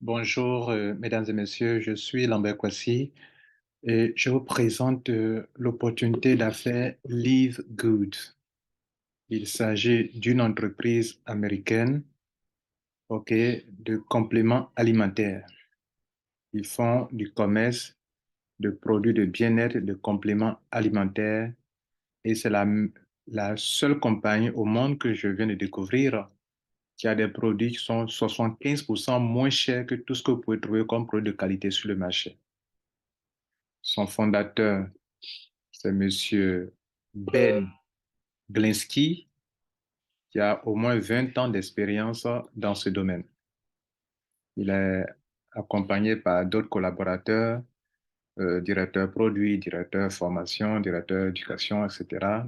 Bonjour, mesdames et messieurs, je suis Lambert Kwasi et je vous présente l'opportunité d'affaires Live Good. Il s'agit d'une entreprise américaine, ok, de compléments alimentaires. Ils font du commerce de produits de bien-être, de compléments alimentaires et c'est la seule compagnie au monde que je viens de découvrir qui a des produits qui sont 75% moins chers que tout ce que vous pouvez trouver comme produit de qualité sur le marché. Son fondateur, c'est Monsieur Ben Glinsky, qui a au moins 20 ans d'expérience dans ce domaine. Il est accompagné par d'autres collaborateurs, directeurs produits, directeurs formation, directeurs éducation, etc.,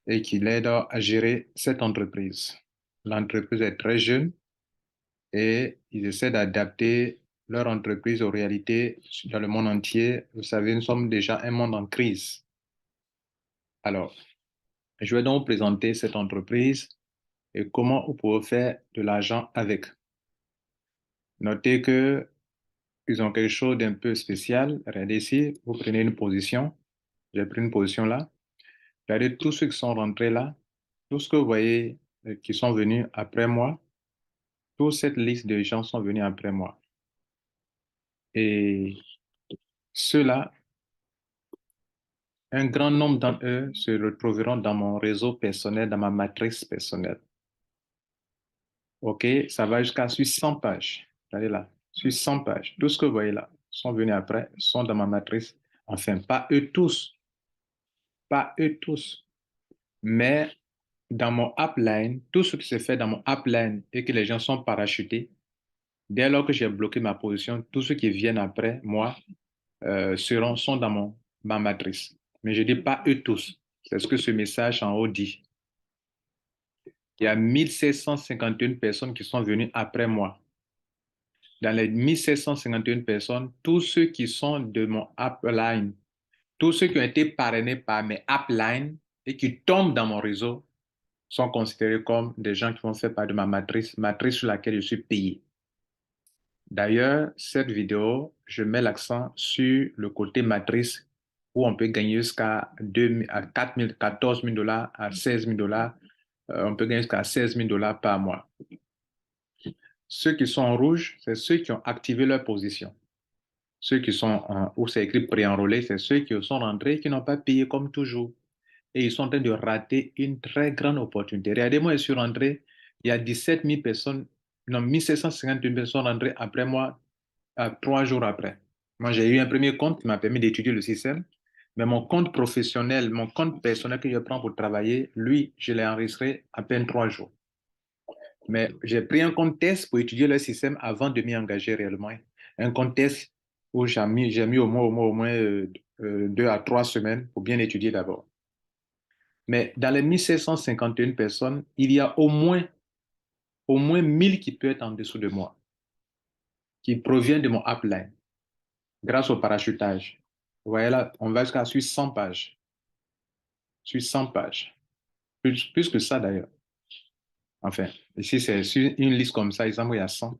et qui l'aident à gérer cette entreprise. L'entreprise est très jeune et ils essaient d'adapter leur entreprise aux réalités dans le monde entier. Vous savez, nous sommes déjà un monde en crise. Alors, je vais donc vous présenter cette entreprise et comment vous pouvez faire de l'argent avec. Notez que ils ont quelque chose d'un peu spécial. Regardez ici, vous prenez une position. J'ai pris une position là. Regardez tous ceux qui sont rentrés là, tous ce que vous voyez qui sont venus après moi, toute cette liste de gens sont venus après moi. Et ceux-là, un grand nombre d'entre eux se retrouveront dans mon réseau personnel, dans ma matrice personnelle. OK, ça va jusqu'à sur 100 pages. Regardez là, sur 100 pages. Tout ce que vous voyez là sont venus après, sont dans ma matrice. Enfin, pas eux tous, mais dans mon upline, tout ce qui se fait dans mon upline et que les gens sont parachutés, dès lors que j'ai bloqué ma position, tous ceux qui viennent après moi sont dans ma matrice. Mais je dis pas eux tous. C'est ce que ce message en haut dit. Il y a 1751 personnes qui sont venues après moi. Dans les 1751 personnes, tous ceux qui sont de mon upline, tous ceux qui ont été parrainés par mes uplines et qui tombent dans mon réseau sont considérés comme des gens qui vont faire partie de ma matrice sur laquelle je suis payé. D'ailleurs, cette vidéo, je mets l'accent sur le côté matrice où on peut gagner jusqu'à 4 000, 14 000 dollars à 16 000 dollars. On peut gagner jusqu'à 16 000 dollars par mois. Ceux qui sont en rouge, c'est ceux qui ont activé leur position. Ceux qui sont où c'est écrit pré-enrôlés, c'est ceux qui sont rentrés et qui n'ont pas payé comme toujours. Et ils sont en train de rater une très grande opportunité. Regardez-moi, je suis rentré, il y a 17 000 personnes, non, 1751 personnes rentrées après moi, 3 jours après. Moi, j'ai eu un premier compte qui m'a permis d'étudier le système, mais mon compte professionnel, mon compte personnel que je prends pour travailler, lui, je l'ai enregistré à peine 3 jours. Mais j'ai pris un compte test pour étudier le système avant de m'y engager réellement. Un compte test où j'ai mis au moins 2 à 3 semaines pour bien étudier d'abord. Mais dans les 1751 personnes, il y a au moins 1000 qui peuvent être en dessous de moi, qui proviennent de mon upline, grâce au parachutage. Vous voyez là, on va jusqu'à sur 100 pages. Sur 100 pages. Plus que ça d'ailleurs. Enfin, ici, c'est sur une liste comme ça, exemple, il y a 100.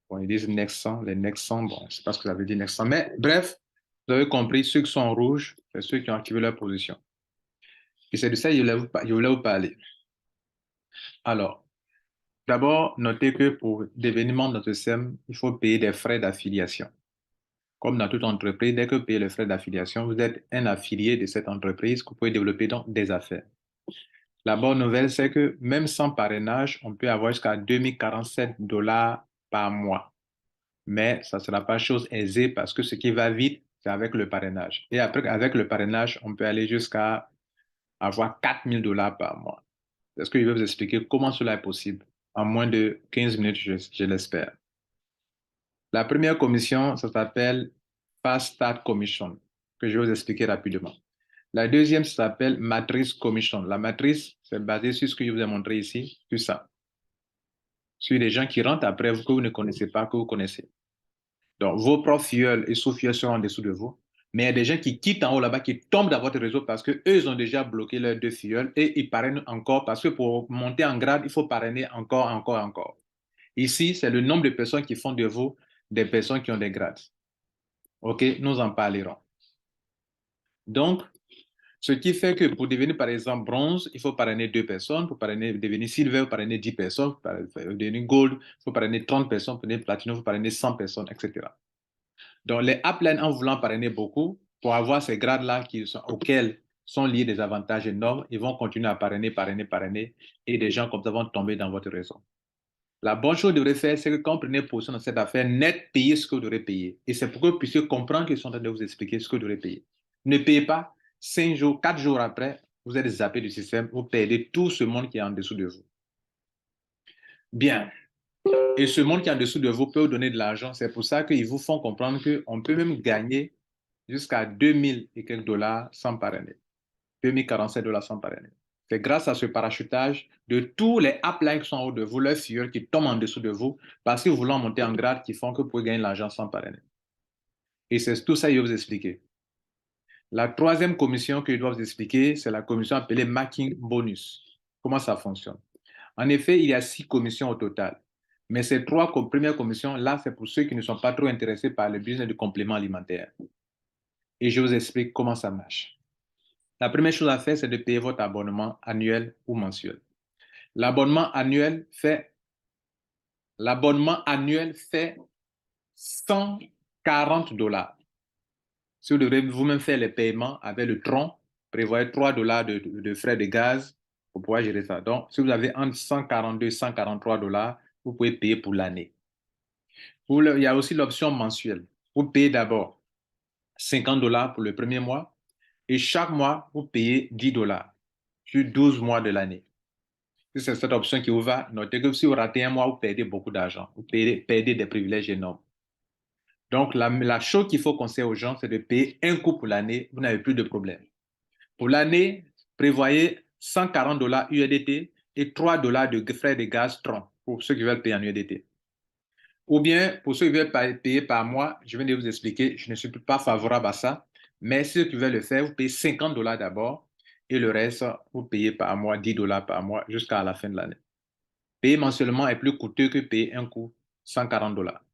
Bon, ils disent next 100, les next 100, bon, je ne sais pas ce que ça veut dire next 100. Mais bref, vous avez compris, ceux qui sont en rouge, c'est ceux qui ont activé leur position. Et c'est de ça que je voulais vous parler. Alors, d'abord, notez que pour devenir membre de notre système, il faut payer des frais d'affiliation. Comme dans toute entreprise, dès que vous payez les frais d'affiliation, vous êtes un affilié de cette entreprise que vous pouvez développer donc des affaires. La bonne nouvelle, c'est que même sans parrainage, on peut avoir jusqu'à 2047 dollars par mois. Mais ça ne sera pas chose aisée parce que ce qui va vite, c'est avec le parrainage. Et après, avec le parrainage, on peut aller jusqu'à avoir 4000 dollars par mois. Est-ce que je vais vous expliquer comment cela est possible en moins de 15 minutes, je l'espère. La première commission, ça s'appelle Fast Start Commission, que je vais vous expliquer rapidement. La deuxième, ça s'appelle Matrice Commission. La matrice, c'est basé sur ce que je vous ai montré ici, sur ça. Sur les gens qui rentrent après vous, que vous ne connaissez pas, que vous connaissez. Donc, vos propres filleuls et sous-filleuls seront en dessous de vous. Mais il y a des gens qui quittent en haut là-bas, qui tombent dans votre réseau parce qu'eux, ils ont déjà bloqué leurs 2 filleuls et ils parrainent encore parce que pour monter en grade, il faut parrainer encore. Ici, c'est le nombre de personnes qui font de vous des personnes qui ont des grades. OK, nous en parlerons. Donc, ce qui fait que pour devenir, par exemple, bronze, il faut parrainer 2 personnes. Pour devenir silver, il faut parrainer 10 personnes. Pour devenir gold, il faut parrainer 30 personnes. Pour devenir platinum, il faut parrainer 100 personnes, etc. Donc, les uplines, en voulant parrainer beaucoup, pour avoir ces grades-là auxquels sont liés des avantages énormes, ils vont continuer à parrainer, et des gens comme ça vont tomber dans votre réseau. La bonne chose que vous devrez faire, c'est que quand vous prenez position dans cette affaire, net, payez ce que vous devrez payer. Et c'est pour que vous puissiez comprendre qu'ils sont en train de vous expliquer ce que vous devrez payer. Ne payez pas 5 jours, 4 jours après, vous êtes zappé du système, vous perdez tout ce monde qui est en dessous de vous. Bien. Et ce monde qui est en dessous de vous peut vous donner de l'argent. C'est pour ça qu'ils vous font comprendre qu'on peut même gagner jusqu'à 2000 et quelques dollars sans parrainer. 2047 dollars sans parrainer. C'est grâce à ce parachutage de tous les uplines qui sont en haut de vous, leurs filleuls qui tombent en dessous de vous, parce qu'ils voulaient monter en grade, qui font que vous pouvez gagner l'argent sans parrainer. Et c'est tout ça que je vais vous expliquer. La troisième commission que je dois vous expliquer, c'est la commission appelée Marking Bonus. Comment ça fonctionne? En effet, il y a 6 commissions au total. Mais ces 3 premières commissions, là, c'est pour ceux qui ne sont pas trop intéressés par le business du complément alimentaire. Et je vous explique comment ça marche. La première chose à faire, c'est de payer votre abonnement annuel ou mensuel. L'abonnement annuel fait 140 dollars. Si vous devrez vous-même faire les paiements avec le tronc, prévoyez 3 dollars de frais de gaz pour pouvoir gérer ça. Donc, si vous avez entre 142 et 143 dollars, vous pouvez payer pour l'année. Il y a aussi l'option mensuelle. Vous payez d'abord 50 dollars pour le premier mois et chaque mois, vous payez 10 dollars sur 12 mois de l'année. Si c'est cette option qui vous va, notez que si vous ratez un mois, vous perdez beaucoup d'argent. Vous perdez des privilèges énormes. Donc, la chose qu'il faut conseiller aux gens, c'est de payer un coup pour l'année. Vous n'avez plus de problème. Pour l'année, prévoyez 140 dollars USDT et 3 dollars de frais de gaz Tron pour ceux qui veulent payer en USDT. Ou bien, pour ceux qui veulent payer par mois, je viens de vous expliquer, je ne suis pas favorable à ça. Mais ceux qui veulent le faire, vous payez 50 dollars d'abord et le reste, vous payez par mois 10 dollars par mois jusqu'à la fin de l'année. Payer mensuellement est plus coûteux que payer un coup 140 dollars.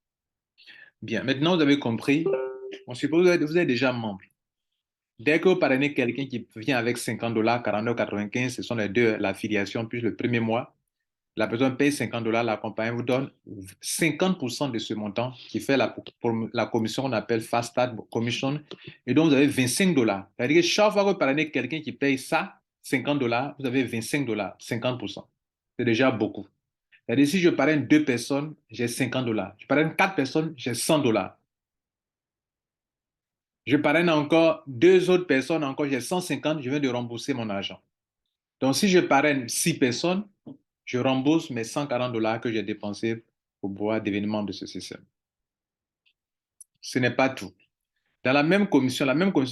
Bien, maintenant vous avez compris. On suppose que vous êtes déjà membre. Dès que vous parrainez quelqu'un qui vient avec 50 dollars, 49,95, ce sont les deux, l'affiliation, puis le premier mois, la personne paye 50 dollars, la compagnie vous donne 50% de ce montant qui fait la commission qu'on appelle Fast Start Commission, et donc vous avez 25 dollars. C'est-à-dire que chaque fois que vous parrainez quelqu'un qui paye ça, 50 dollars, vous avez 25 dollars, 50%. C'est déjà beaucoup. C'est-à-dire, si je parraine 2 personnes, j'ai 50 dollars. Je parraine 4 personnes, j'ai 100 dollars. Je parraine encore 2 autres personnes, encore j'ai 150, je viens de rembourser mon argent. Donc, si je parraine 6 personnes, je rembourse mes 140 dollars que j'ai dépensés pour pouvoir devenir membre de ce système. Ce n'est pas tout. Dans la même commission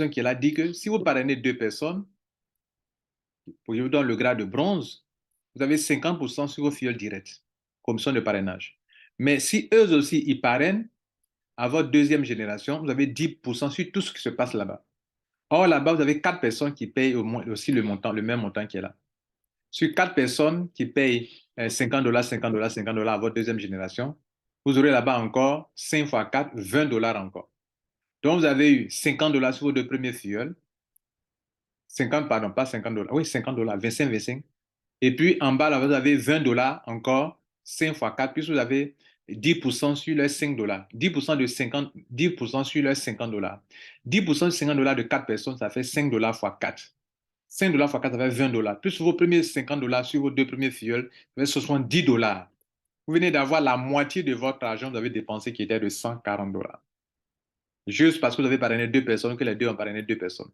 qui est là dit que si vous parrainez 2 personnes, pour que je vous donne le grade de bronze, vous avez 50% sur vos filleuls directs, commission de parrainage. Mais si eux aussi, ils parrainent, à votre deuxième génération, vous avez 10% sur tout ce qui se passe là-bas. Or, là-bas, vous avez 4 personnes qui payent aussi le même montant qui est là. Sur 4 personnes qui payent 50 dollars, 50 dollars, 50 dollars à votre deuxième génération, vous aurez là-bas encore 5 fois 4, 20 dollars encore. Donc, vous avez eu 50 dollars sur vos 2 premiers filleuls. 50, pardon, pas 50 dollars. Oui, 50 dollars, 25, 25. Et puis, en bas, là, vous avez 20 dollars encore, 5 fois 4, puis vous avez 10% sur les 5 dollars. 10% de 50, 10% sur les 50 dollars. 10% de 50 dollars de 4 personnes, ça fait 5 dollars fois 4. 5 dollars fois 4, ça fait 20 dollars. Plus vos premiers 50 dollars sur vos 2 premiers filleuls, ça fait 70 dollars. Vous venez d'avoir la moitié de votre argent que vous avez dépensé qui était de 140 dollars. Juste parce que vous avez parrainé 2 personnes, que les deux ont parrainé 2 personnes.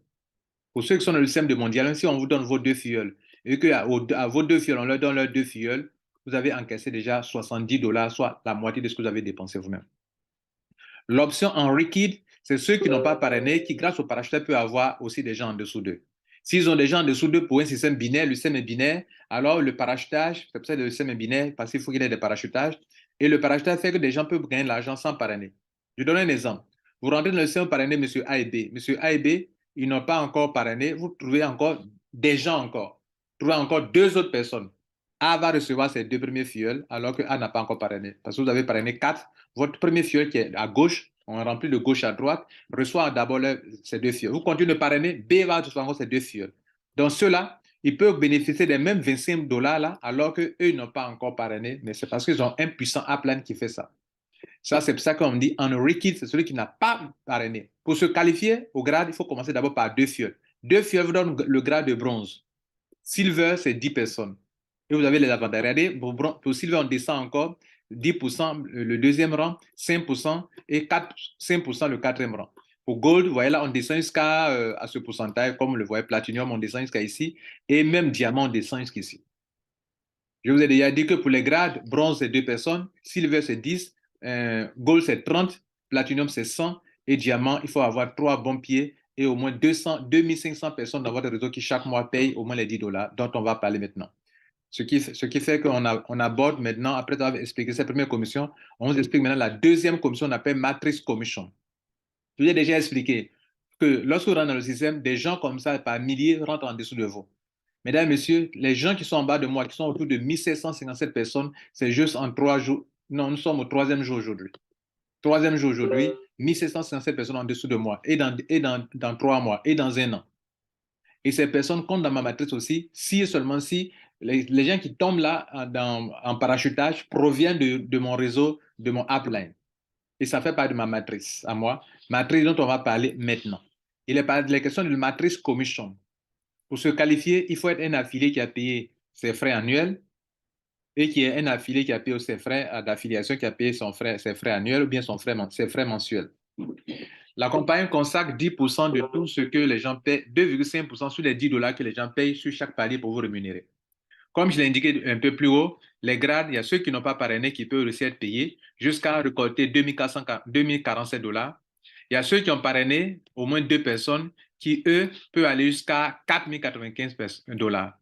Pour ceux qui sont dans le système de mondial, même si on vous donne vos 2 filleuls, et qu'à vos 2 filleuls, on leur donne leurs 2 filleuls, vous avez encaissé déjà 70 dollars, soit la moitié de ce que vous avez dépensé vous-même. L'option Henry Kid, c'est ceux qui n'ont pas parrainé, qui grâce au parachutage peuvent avoir aussi des gens en dessous d'eux. S'ils ont des gens en dessous d'eux pour un système binaire, le système est binaire, alors le parachutage, c'est pour ça que le système est binaire, parce qu'il faut qu'il y ait des parachutages, et le parachutage fait que des gens peuvent gagner de l'argent sans parrainer. Je donne un exemple. Vous rentrez dans le système parrainé M. A et B. M. A et B, ils n'ont pas encore parrainé, vous trouvez encore des gens encore. Vous trouvez encore 2 autres personnes. A va recevoir ses 2 premiers filleuls alors que A n'a pas encore parrainé. Parce que vous avez parrainé 4. Votre premier filleul qui est à gauche, on remplit de gauche à droite, reçoit d'abord ses 2 filleuls. Vous continuez de parrainer, B va recevoir encore ses 2 filleuls. Donc ceux-là, ils peuvent bénéficier des mêmes 25 dollars là alors qu'eux, ils n'ont pas encore parrainé, mais c'est parce qu'ils ont un puissant upline qui fait ça. Ça, c'est pour ça qu'on dit unrated, c'est celui qui n'a pas parrainé. Pour se qualifier au grade, il faut commencer d'abord par 2 filleuls. 2 filleuls vous donnent le grade de bronze. Silver, c'est 10 personnes. Et vous avez les avantages. Regardez, pour Silver, on descend encore 10% le deuxième rang, 5% et 5% le quatrième rang. Pour Gold, vous voyez là, on descend jusqu'à à ce pourcentage, comme le voyez Platinum, on descend jusqu'à ici, et même Diamant, on descend jusqu'ici. Je vous ai déjà dit que pour les grades, bronze, c'est 2 personnes, silver, c'est 10, gold, c'est 30, platinum, c'est 100, et diamant, il faut avoir 3 bons pieds et au moins 2500 personnes dans votre réseau qui chaque mois payent au moins les 10 dollars dont on va parler maintenant. Ce qui fait qu'on aborde maintenant, après avoir expliqué cette première commission, on vous explique maintenant la deuxième commission, on appelle Matrix Commission. Je vous ai déjà expliqué que lorsque vous rentrez dans le système, des gens comme ça, par milliers, rentrent en dessous de vous. Mesdames, Messieurs, les gens qui sont en bas de moi, qui sont autour de 1757 personnes, c'est juste en 3 jours. Non, nous sommes au troisième jour aujourd'hui. Troisième jour aujourd'hui, 1757 personnes en dessous de moi, et dans 3 mois, et dans un an. Et ces personnes comptent dans ma matrice aussi, si et seulement si les gens qui tombent là en parachutage proviennent de mon réseau, de mon upline. Et ça fait partie de ma matrice à moi, matrice dont on va parler maintenant. Il est la question de matrice commission. Pour se qualifier, il faut être un affilié qui a payé ses frais annuels et qui est un affilié qui a payé ses frais d'affiliation, qui a payé ses frais annuels ou bien ses frais mensuels. La compagnie consacre 10% de tout ce que les gens paient, 2,5% sur les 10 dollars que les gens payent sur chaque palier pour vous rémunérer. Comme je l'ai indiqué un peu plus haut, les grades, il y a ceux qui n'ont pas parrainé qui peuvent aussi être payés jusqu'à récolter 2047 dollars. Il y a ceux qui ont parrainé au moins 2 personnes qui, eux, peuvent aller jusqu'à 4095 dollars.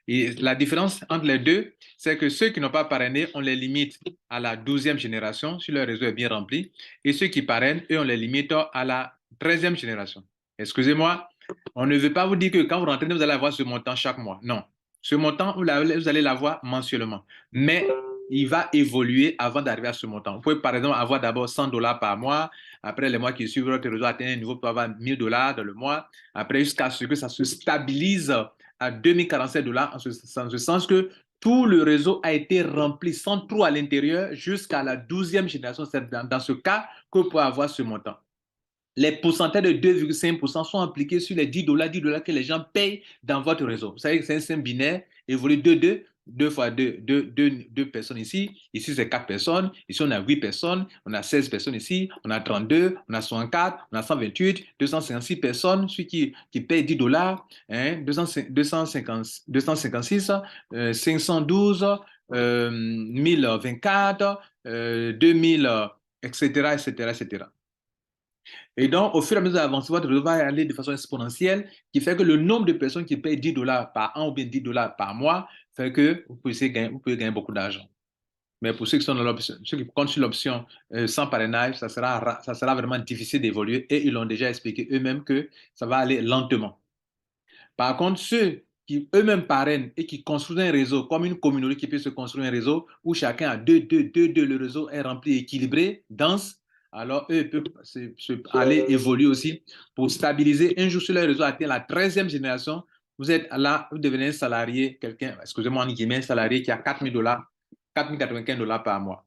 Et la différence entre les deux, c'est que ceux qui n'ont pas parrainé, on les limite à la 12e génération, si leur réseau est bien rempli, et ceux qui parrainent, eux, on les limite à la 13e génération. Excusez-moi, on ne veut pas vous dire que quand vous rentrez, vous allez avoir ce montant chaque mois. Non. Ce montant, vous allez l'avoir mensuellement. Mais il va évoluer avant d'arriver à ce montant. Vous pouvez, par exemple, avoir d'abord 100 dollars par mois. Après, les mois qui suivent, votre réseau atteint un niveau, vous pouvez avoir 1000 dollars dans le mois. Après, jusqu'à ce que ça se stabilise à 2047 dollars, en ce sens que tout le réseau a été rempli sans trou à l'intérieur jusqu'à la 12e génération. C'est dans ce cas que vous pouvez avoir ce montant. Les pourcentages de 2,5% sont appliqués sur les 10 dollars que les gens payent dans votre réseau. Vous savez que c'est un système binaire, évolue 2 fois 2, 2 personnes ici. Ici, c'est 4 personnes. Ici, on a 8 personnes. On a 16 personnes ici. On a 32, on a 64, on a 128, 256 personnes. Celui qui paye 10 dollars, hein, 256, 512, 1024, 2000, etc., etc., etc. Et donc, au fur et à mesure d'avancer, votre réseau va aller de façon exponentielle, qui fait que le nombre de personnes qui payent 10 dollars par an ou bien 10 dollars par mois fait que vous pouvez gagner beaucoup d'argent. Mais pour ceux qui comptent sur l'option sans parrainage, ça sera vraiment difficile d'évoluer et ils l'ont déjà expliqué eux-mêmes que ça va aller lentement. Par contre, ceux qui eux-mêmes parrainent et qui construisent un réseau comme une communauté qui peut se construire un réseau où chacun a deux, le réseau est rempli, équilibré, dense, alors eux peuvent aller évoluer aussi pour stabiliser. Un jour sur leur réseau atteint la 13e génération, vous êtes là, vous devenez un salarié, quelqu'un, excusez-moi, en guillemets, un salarié qui a 4000 dollars, 4095 dollars par mois.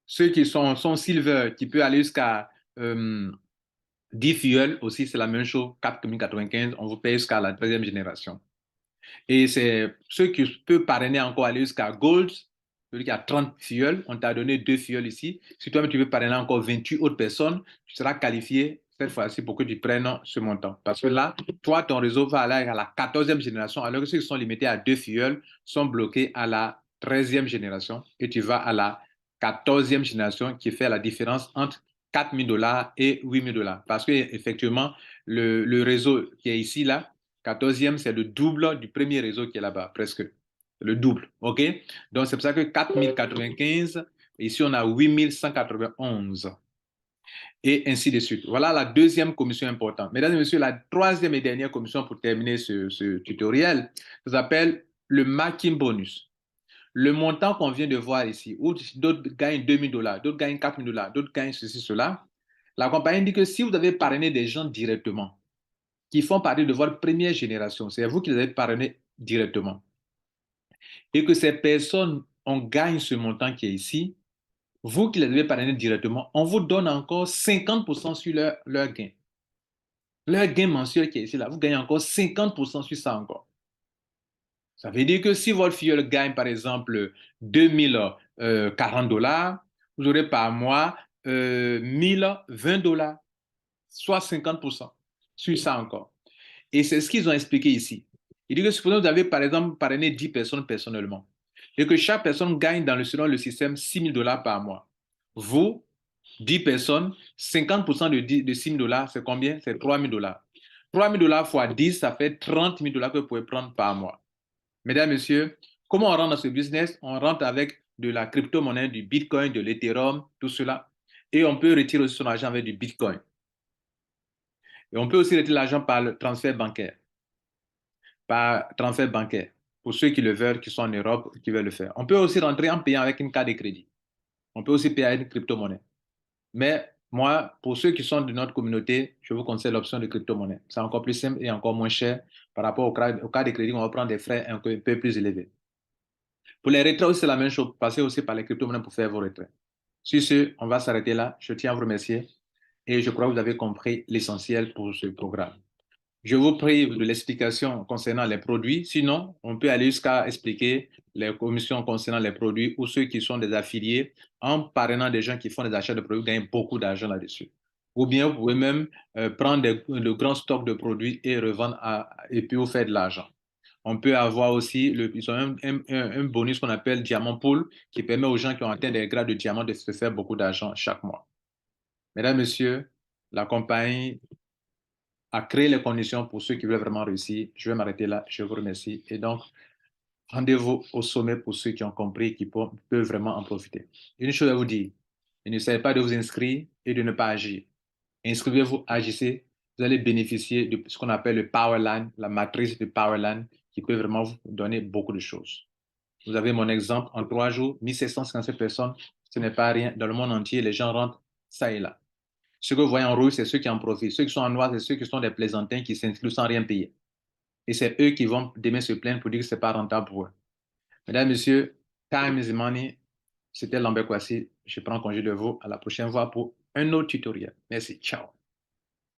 Ceux qui sont silver, qui peuvent aller jusqu'à 10 filleuls aussi, c'est la même chose, 4095, on vous paye jusqu'à la 13e génération. Et c'est ceux qui peuvent parrainer encore aller jusqu'à Gold, celui qui a 30 filleuls, on t'a donné 2 filleuls ici. Si toi tu veux parrainer encore 28 autres personnes, tu seras qualifié cette fois-ci pour que tu prennes ce montant. Parce que là, toi, ton réseau va aller à la 14e génération, alors que ceux qui sont limités à 2 filleuls sont bloqués à la 13e génération et tu vas à la 14e génération qui fait la différence entre 4000 dollars et 8000 dollars. Parce qu'effectivement, le réseau qui est ici, là, 14e, c'est le double du premier réseau qui est là-bas, presque. Le double, OK? Donc, c'est pour ça que 4095, ici, on a 8191. Et ainsi de suite. Voilà la deuxième commission importante. Mesdames et messieurs, la troisième et dernière commission pour terminer ce tutoriel, ça s'appelle le marketing bonus. Le montant qu'on vient de voir ici, où d'autres gagnent 2 000 $, d'autres gagnent 4 000 $, d'autres gagnent ceci, cela, la compagnie dit que si vous avez parrainé des gens directement, qui font partie de votre première génération, c'est vous qui les avez parrainés directement, et que ces personnes, on gagne ce montant qui est ici, vous qui les avez parrainés directement, on vous donne encore 50% sur leur gain. Leur gain mensuel qui est ici, là, vous gagnez encore 50% sur ça encore. Ça veut dire que si votre filleul gagne, par exemple, 2 040 $, vous aurez par mois 1 020 $, soit 50% sur ça encore. Et c'est ce qu'ils ont expliqué ici. Il dit que supposons que vous avez, par exemple, parrainé 10 personnes personnellement et que chaque personne gagne selon le système 6 000 $ par mois. Vous, 10 personnes, 50% de 6 000 $, c'est combien? C'est 3 000 $. 3 000 $ fois 10, ça fait 30 000 $ que vous pouvez prendre par mois. Mesdames, Messieurs, comment on rentre dans ce business? On rentre avec de la crypto-monnaie, du Bitcoin, de l'Ethereum, tout cela. Et on peut retirer aussi son argent avec du Bitcoin. Et on peut aussi retirer l'argent par le transfert bancaire. Par transfert bancaire. Pour ceux qui le veulent, qui sont en Europe, qui veulent le faire. On peut aussi rentrer en payant avec une carte de crédit. On peut aussi payer avec une crypto-monnaie. Mais moi, pour ceux qui sont de notre communauté, je vous conseille l'option de crypto-monnaie. C'est encore plus simple et encore moins cher par rapport au cas de crédit, on va prendre des frais un peu plus élevés. Pour les retraits aussi, c'est la même chose. Passez aussi par les crypto-monnaies pour faire vos retraits. Sur ce, on va s'arrêter là. Je tiens à vous remercier et je crois que vous avez compris l'essentiel pour ce programme. Je vous prie de l'explication concernant les produits. Sinon, on peut aller jusqu'à expliquer les commissions concernant les produits ou ceux qui sont des affiliés en parrainant des gens qui font des achats de produits gagnent beaucoup d'argent là-dessus. Ou bien vous pouvez même prendre de grands stocks de produits et revendre et puis vous faire de l'argent. On peut avoir aussi ils ont un bonus qu'on appelle Diamant Pool qui permet aux gens qui ont atteint des grades de diamant de se faire beaucoup d'argent chaque mois. Mesdames, Messieurs, la compagnie a créé les conditions pour ceux qui veulent vraiment réussir. Je vais m'arrêter là. Je vous remercie. Et donc, rendez-vous au sommet pour ceux qui ont compris, qui peuvent vraiment en profiter. Une chose à vous dire, ne savez pas de vous inscrire et de ne pas agir. Inscrivez-vous, agissez. Vous allez bénéficier de ce qu'on appelle le Powerline, la matrice de Powerline, qui peut vraiment vous donner beaucoup de choses. Vous avez mon exemple, en 3 jours, 1757 personnes, ce n'est pas rien. Dans le monde entier, les gens rentrent ça et là. Ceux que vous voyez en rouge, c'est ceux qui en profitent. Ceux qui sont en noir, c'est ceux qui sont des plaisantins qui s'inscrivent sans rien payer. Et c'est eux qui vont demain se plaindre pour dire que ce n'est pas rentable pour eux. Mesdames, Messieurs, time is money. C'était Lambert Kwasi. Je prends congé de vous. À la prochaine fois pour un autre tutoriel. Merci. Ciao.